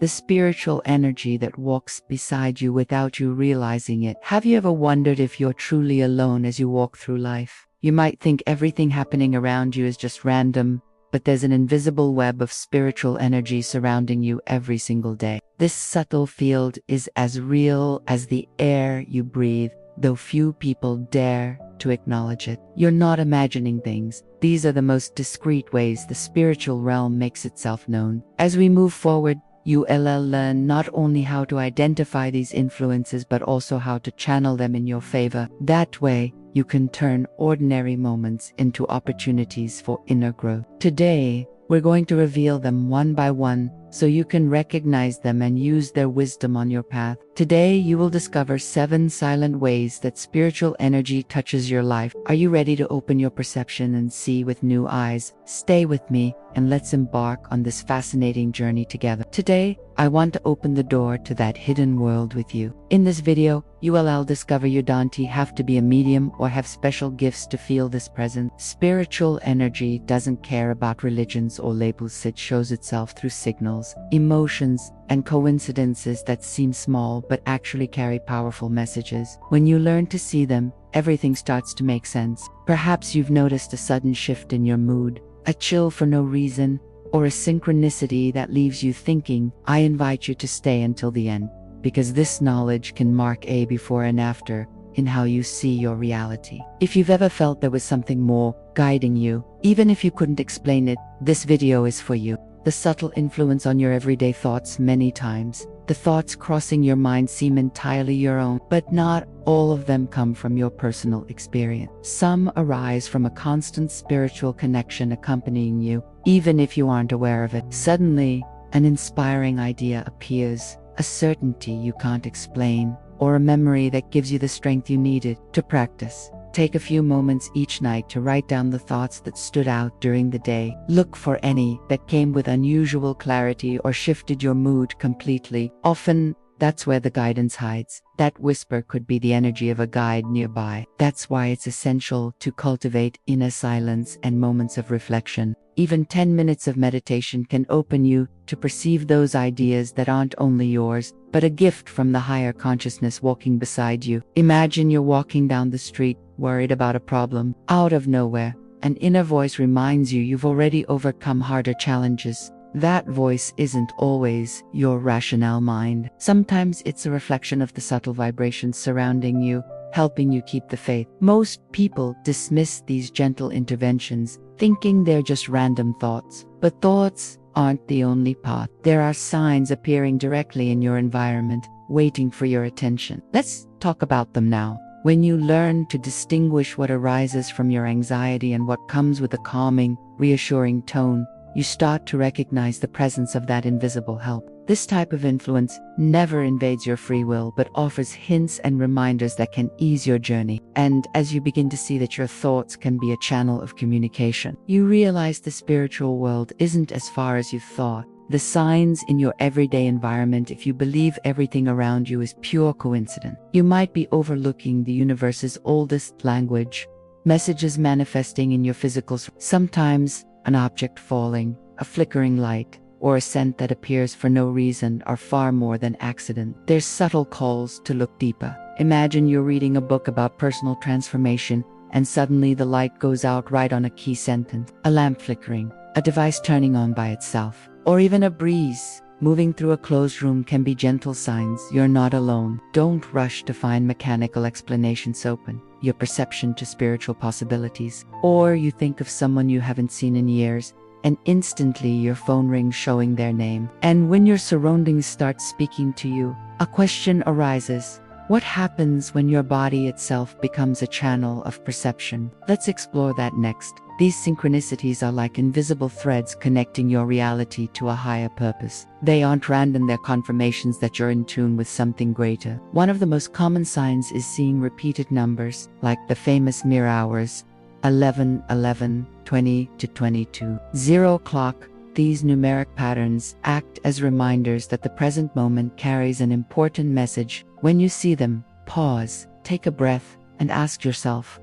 the spiritual energy that walks beside you without you realizing it. Have you ever wondered if you're truly alone as you walk through life? You might think everything happening around you is just random, but there's an invisible web of spiritual energy surrounding you every single day. This subtle field is as real as the air you breathe, though few people dare to acknowledge it. You're not imagining things. These are the most discreet ways the spiritual realm makes itself known. As we move forward, you'll learn not only how to identify these influences, but also how to channel them in your favor. That way, you can turn ordinary moments into opportunities for inner growth. Today, we're going to reveal them one by one so you can recognize them and use their wisdom on your path. Today, you will discover 7 silent ways that spiritual energy touches your life. Are you ready to open your perception and see with new eyes? Stay with me and let's embark on this fascinating journey together. Today, I want to open the door to that hidden world with you. In this video, you will discover you don't have to be a medium or have special gifts to feel this presence. Spiritual energy doesn't care about religions or labels. It shows itself through signals, emotions, and coincidences that seem small but actually carry powerful messages. When you learn to see them, everything starts to make sense. Perhaps you've noticed a sudden shift in your mood, a chill for no reason, or a synchronicity that leaves you thinking. I invite you to stay until the end, because this knowledge can mark a before and after in how you see your reality. If you've ever felt there was something more guiding you, even if you couldn't explain it, this video is for you. The subtle influence on your everyday thoughts. Many times, the thoughts crossing your mind seem entirely your own, but not all of them come from your personal experience. Some arise from a constant spiritual connection accompanying you, even if you aren't aware of it. Suddenly, an inspiring idea appears, a certainty you can't explain, or a memory that gives you the strength you needed to practice. Take a few moments each night to write down the thoughts that stood out during the day. Look for any that came with unusual clarity or shifted your mood completely. Often, that's where the guidance hides. That whisper could be the energy of a guide nearby. That's why it's essential to cultivate inner silence and moments of reflection. Even 10 minutes of meditation can open you to perceive those ideas that aren't only yours, but a gift from the higher consciousness walking beside you. Imagine you're walking down the street, worried about a problem. Out of nowhere, an inner voice reminds you you've already overcome harder challenges. That voice isn't always your rational mind. Sometimes it's a reflection of the subtle vibrations surrounding you, helping you keep the faith. Most people dismiss these gentle interventions, thinking they're just random thoughts. But thoughts aren't the only path. There are signs appearing directly in your environment, waiting for your attention. Let's talk about them now. When you learn to distinguish what arises from your anxiety and what comes with a calming, reassuring tone, you start to recognize the presence of that invisible help. This type of influence never invades your free will, but offers hints and reminders that can ease your journey. And as you begin to see that your thoughts can be a channel of communication, you realize the spiritual world isn't as far as you thought. The signs in your everyday environment, if you believe everything around you is pure coincidence. You might be overlooking the universe's oldest language, messages manifesting in your physical. Sometimes, an object falling, a flickering light, or a scent that appears for no reason are far more than accident. There's subtle calls to look deeper. Imagine you're reading a book about personal transformation, and suddenly the light goes out right on a key sentence. A lamp flickering, a device turning on by itself, or even a breeze moving through a closed room can be gentle signs you're not alone. Don't rush to find mechanical explanations. Open your perception to spiritual possibilities. Or you think of someone you haven't seen in years, and instantly your phone rings showing their name. And when your surroundings start speaking to you, a question arises. What happens when your body itself becomes a channel of perception? Let's explore that next. These synchronicities are like invisible threads connecting your reality to a higher purpose. They aren't random, they're confirmations that you're in tune with something greater. One of the most common signs is seeing repeated numbers, like the famous mirror hours, 11, 11, 20 to 22, 0 o'clock. These numeric patterns act as reminders that the present moment carries an important message. When you see them, pause, take a breath, and ask yourself,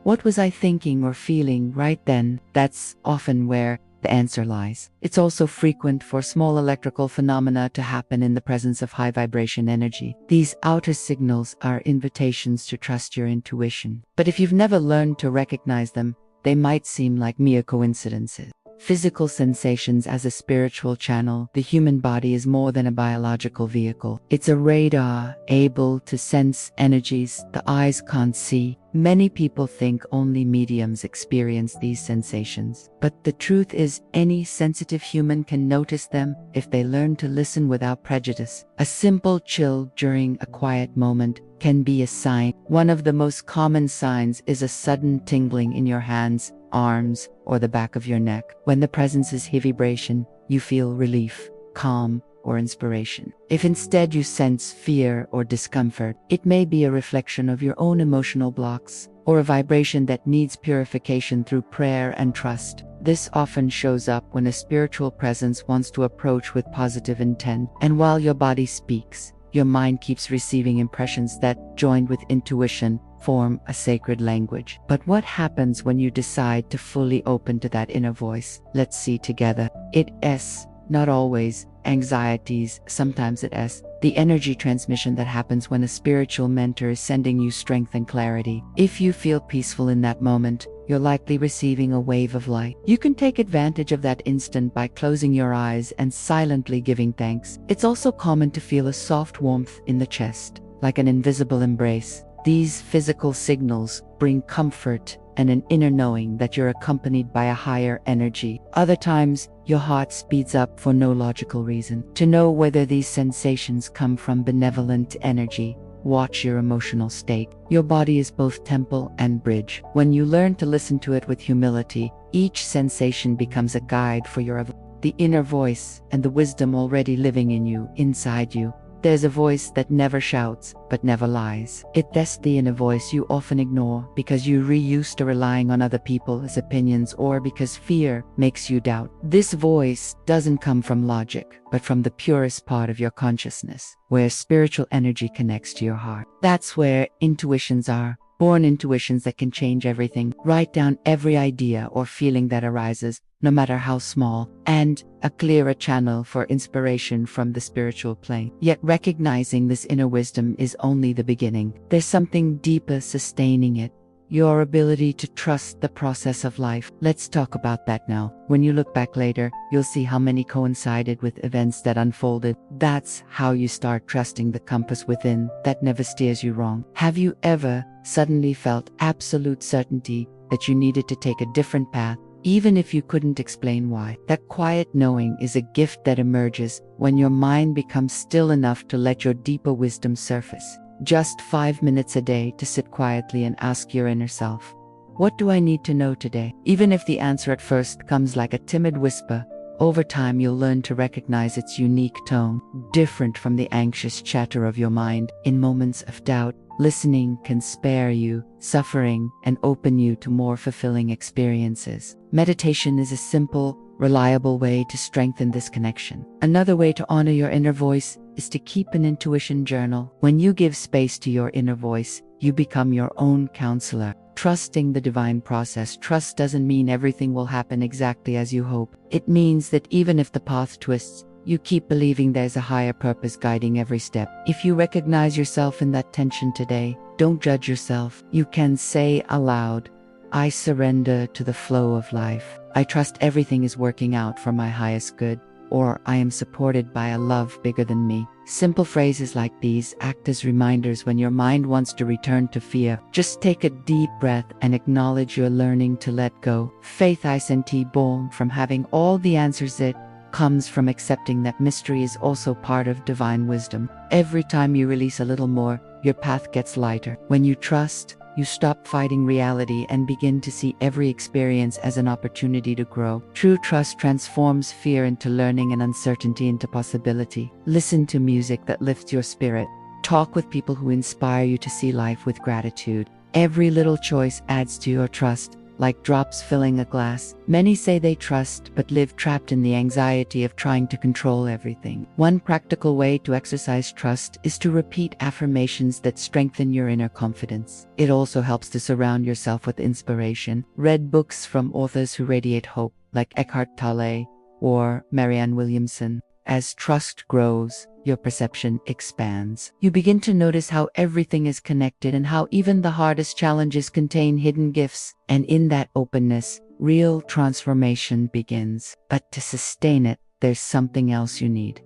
what was I thinking or feeling right then? That's often where the the answer lies. It's also frequent for small electrical phenomena to happen in the presence of high vibration energy. These outer signals are invitations to trust your intuition. But if you've never learned to recognize them, they might seem like mere coincidences. Physical sensations as a spiritual channel. The human body is more than a biological vehicle. It's a radar able to sense energies the eyes can't see. Many people think only mediums experience these sensations. But the truth is, any sensitive human can notice them if they learn to listen without prejudice. A simple chill during a quiet moment can be a sign. One of the most common signs is a sudden tingling in your hands, arms, or the back of your neck. When the presence is heavy vibration, you feel relief, calm, or inspiration. If instead you sense fear or discomfort, it may be a reflection of your own emotional blocks, or a vibration that needs purification through prayer and trust. This often shows up when a spiritual presence wants to approach with positive intent, and while your body speaks, your mind keeps receiving impressions that, joined with intuition, form a sacred language. But what happens when you decide to fully open to that inner voice? Let's see together. It's not always anxieties, sometimes it's the energy transmission that happens when a spiritual mentor is sending you strength and clarity. If you feel peaceful in that moment, you're likely receiving a wave of light. You can take advantage of that instant by closing your eyes and silently giving thanks. It's also common to feel a soft warmth in the chest, like an invisible embrace. These physical signals bring comfort and an inner knowing that you're accompanied by a higher energy. Other times, your heart speeds up for no logical reason. To know whether these sensations come from benevolent energy, watch your emotional state. Your body is both temple and bridge. When you learn to listen to it with humility, each sensation becomes a guide for the inner voice and the wisdom already living in you, inside you. There's a voice that never shouts, but never lies. It's the inner voice you often ignore because you're used to relying on other people's opinions or because fear makes you doubt. This voice doesn't come from logic, but from the purest part of your consciousness, where spiritual energy connects to your heart. That's where intuitions are. Born intuitions that can change everything. Write down every idea or feeling that arises, no matter how small, and a clearer channel for inspiration from the spiritual plane. Yet recognizing this inner wisdom is only the beginning. There's something deeper sustaining it. Your ability to trust the process of life. Let's talk about that now. When you look back later, you'll see how many coincided with events that unfolded. That's how you start trusting the compass within that never steers you wrong. Have you ever suddenly felt absolute certainty that you needed to take a different path, even if you couldn't explain why? That quiet knowing is a gift that emerges when your mind becomes still enough to let your deeper wisdom surface. Just 5 minutes a day to sit quietly and ask your inner self, what do I need to know today? Even if the answer at first comes like a timid whisper, over time you'll learn to recognize its unique tone, different from the anxious chatter of your mind. In moments of doubt, listening can spare you suffering and open you to more fulfilling experiences. Meditation is a simple, reliable way to strengthen this connection. Another way to honor your inner voice is to keep an intuition journal. When you give space to your inner voice, you become your own counselor. Trusting the divine process. Trust doesn't mean everything will happen exactly as you hope. It means that even if the path twists, you keep believing there's a higher purpose guiding every step. If you recognize yourself in that tension today, don't judge yourself. You can say aloud, I surrender to the flow of life. I trust everything is working out for my highest good. Or I am supported by a love bigger than me. Simple phrases like these act as reminders when your mind wants to return to fear. Just take a deep breath and acknowledge you're learning to let go. Faith isn't born from having all the answers. It comes from accepting that mystery is also part of divine wisdom. Every time you release a little more, your path gets lighter. When you trust, you stop fighting reality and begin to see every experience as an opportunity to grow. True trust transforms fear into learning and uncertainty into possibility. Listen to music that lifts your spirit. Talk with people who inspire you to see life with gratitude. Every little choice adds to your trust, like drops filling a glass. Many say they trust, but live trapped in the anxiety of trying to control everything. One practical way to exercise trust is to repeat affirmations that strengthen your inner confidence. It also helps to surround yourself with inspiration. Read books from authors who radiate hope, like Eckhart Tolle or Marianne Williamson. As trust grows, your perception expands. You begin to notice how everything is connected and how even the hardest challenges contain hidden gifts. And in that openness, real transformation begins. But to sustain it, there's something else you need.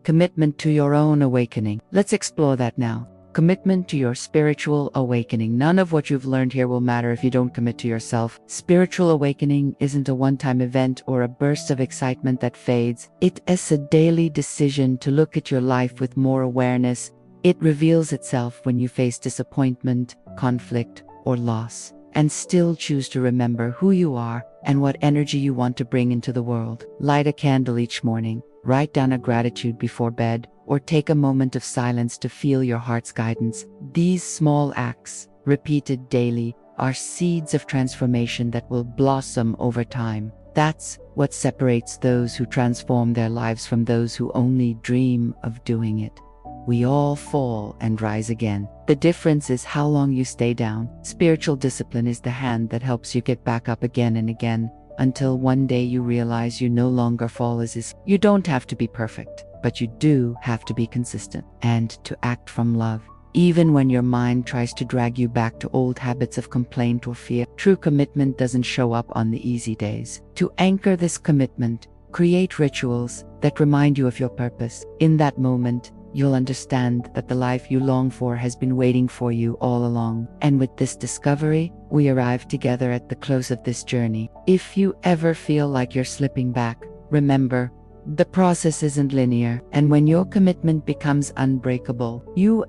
Commitment to your own awakening. Let's explore that now. Commitment to your spiritual awakening. None of what you've learned here will matter if you don't commit to yourself. Spiritual awakening isn't a one-time event or a burst of excitement that fades. It is a daily decision to look at your life with more awareness. It reveals itself when you face disappointment, conflict, or loss, and still choose to remember who you are and what energy you want to bring into the world. Light a candle each morning, write down a gratitude before bed, or take a moment of silence to feel your heart's guidance. These small acts, repeated daily, are seeds of transformation that will blossom over time. That's what separates those who transform their lives from those who only dream of doing it. We all fall and rise again. The difference is how long you stay down. Spiritual discipline is the hand that helps you get back up again and again, until one day you realize you no longer fall as is. You don't have to be perfect, but you do have to be consistent and to act from love. Even when your mind tries to drag you back to old habits of complaint or fear, true commitment doesn't show up on the easy days. To anchor this commitment, create rituals that remind you of your purpose. In that moment, you'll understand that the life you long for has been waiting for you all along. And with this discovery, we arrive together at the close of this journey. If you ever feel like you're slipping back, remember, the process isn't linear, and when your commitment becomes unbreakable, you'll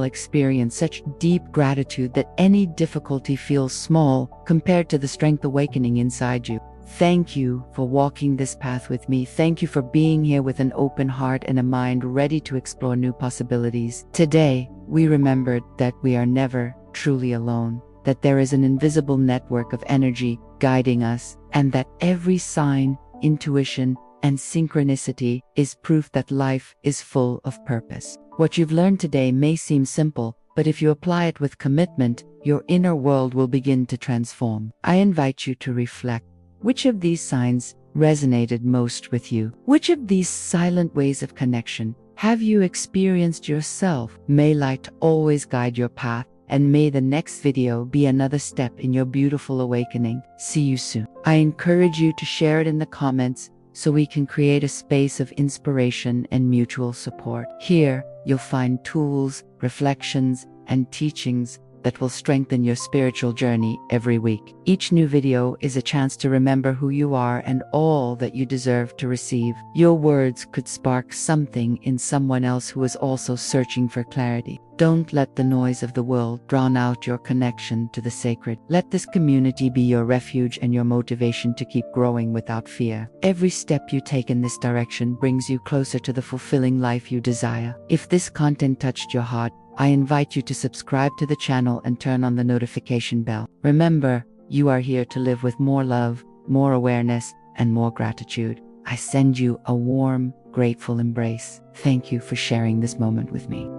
experience such deep gratitude that any difficulty feels small compared to the strength awakening inside you. Thank you for walking this path with me. Thank you for being here with an open heart and a mind ready to explore new possibilities. Today, we remembered that we are never truly alone, that there is an invisible network of energy guiding us, and that every sign, intuition, and synchronicity is proof that life is full of purpose. What you've learned today may seem simple, but if you apply it with commitment, your inner world will begin to transform. I invite you to reflect. Which of these signs resonated most with you? Which of these silent ways of connection have you experienced yourself? May light always guide your path, and may the next video be another step in your beautiful awakening. See you soon. I encourage you to share it in the comments so we can create a space of inspiration and mutual support. Here, you'll find tools, reflections, and teachings that will strengthen your spiritual journey every week. Each new video is a chance to remember who you are and all that you deserve to receive. Your words could spark something in someone else who is also searching for clarity. Don't let the noise of the world drown out your connection to the sacred. Let this community be your refuge and your motivation to keep growing without fear. Every step you take in this direction brings you closer to the fulfilling life you desire. If this content touched your heart, I invite you to subscribe to the channel and turn on the notification bell. Remember, you are here to live with more love, more awareness, and more gratitude. I send you a warm, grateful embrace. Thank you for sharing this moment with me.